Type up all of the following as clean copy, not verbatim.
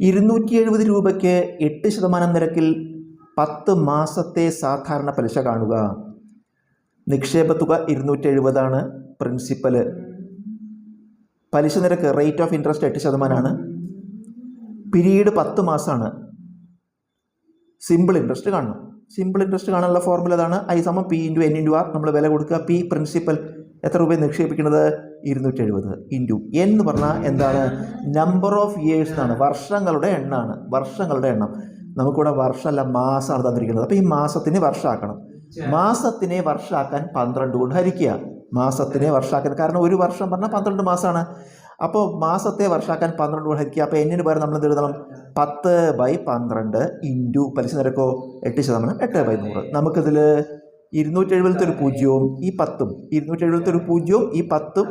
270 രൂപയ്ക്ക് 8% നിരക്കിൽ 10 മാസത്തെ സാധാരണ പലിശ കാണുക. നിക്ഷേപ തുക 270 ആണ്. പ്രിൻസിപ്പൽ പലിശ നിരക്ക് റേറ്റ് ഓഫ് ഇൻട്രസ്റ്റ് 8% പീരീഡ് 10 മാസമാണ്. സിമ്പിൾ ഇൻട്രസ്റ്റ് കാണണം. സിമ്പിൾ ഇൻട്രസ്റ്റ് കാണാനുള്ള ഫോർമുല അതാണ്. I = P × N × R. നമ്മൾ വില കൊടുക്കുക. P പ്രിൻസിപ്പൽ എത്ര രൂപ നിക്ഷേപിക്കുന്നത്? 270 ഇൻറ്റു N എന്ന് പറഞ്ഞാൽ എന്താണ്? നമ്പർ ഓഫ് ഇയേഴ്സ് എന്നാണ്. വർഷങ്ങളുടെ എണ്ണമാണ്. വർഷങ്ങളുടെ എണ്ണം. നമുക്കിവിടെ വർഷമല്ല മാസമാണ് തന്നിരിക്കുന്നത്. അപ്പോൾ ഈ മാസത്തിനെ വർഷമാക്കണം. മാസത്തിനെ വർഷമാക്കാൻ 12 കൊണ്ട് ഹരിക്കുക. മാസത്തിനെ വർഷമാക്കാൻ, കാരണം ഒരു വർഷം പറഞ്ഞാൽ 12 മാസമാണ്. അപ്പോൾ മാസത്തെ വർഷമാക്കാൻ 12 കൊണ്ട് ഹരിക്കുക. അപ്പോൾ എന്നിന് പകരം നമ്മൾ എന്ത് എഴുതണം? 10/12 ഇൻറ്റു പലിശ നിരക്കോ 8%, 8/100. നമുക്കിതിൽ 270 ഒരു പൂജ്യവും ഈ 10ഉം, 270 ഒരു പൂജ്യവും ഈ 10ഉം,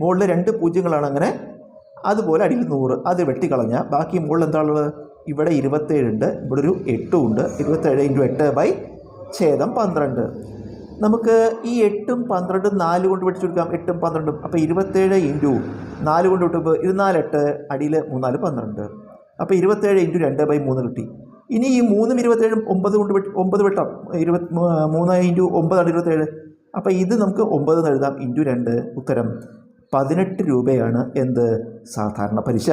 മുകളിൽ 2 പൂജ്യങ്ങളാണ്. അങ്ങനെ അതുപോലെ അടിയിൽ 100 അത് വെട്ടിക്കളഞ്ഞാൽ ബാക്കി മുകളിൽ എന്താണുള്ളത്? ഇവിടെ 27 ഉണ്ട്, ഇവിടെ ഒരു 8 ഉണ്ട്. 27 × 8/12. നമുക്ക് ഈ 8ഉം 12ഉം 4 കൊണ്ട് വെട്ടിച്ചെടുക്കാം. 8ഉം 12ഉം. അപ്പോൾ 27 ഇൻറ്റു 4 കൊണ്ട് വിട്ടുമ്പോൾ 24 8, അടിയിൽ 3 4 12. അപ്പോൾ 27 ഇൻറ്റു 2/3 കിട്ടി. ഇനി ഈ 3ഉം 27ഉം 9 കൊണ്ട് 9 വെട്ടാം. 3 ഇൻറ്റു 9 ആണ് 27. അപ്പോൾ ഇത് നമുക്ക് 9 എന്ന് എഴുതാം. ഇൻറ്റു 2. ഉത്തരം 18 രൂപയാണ് എന്ത്? സാധാരണ പലിശ.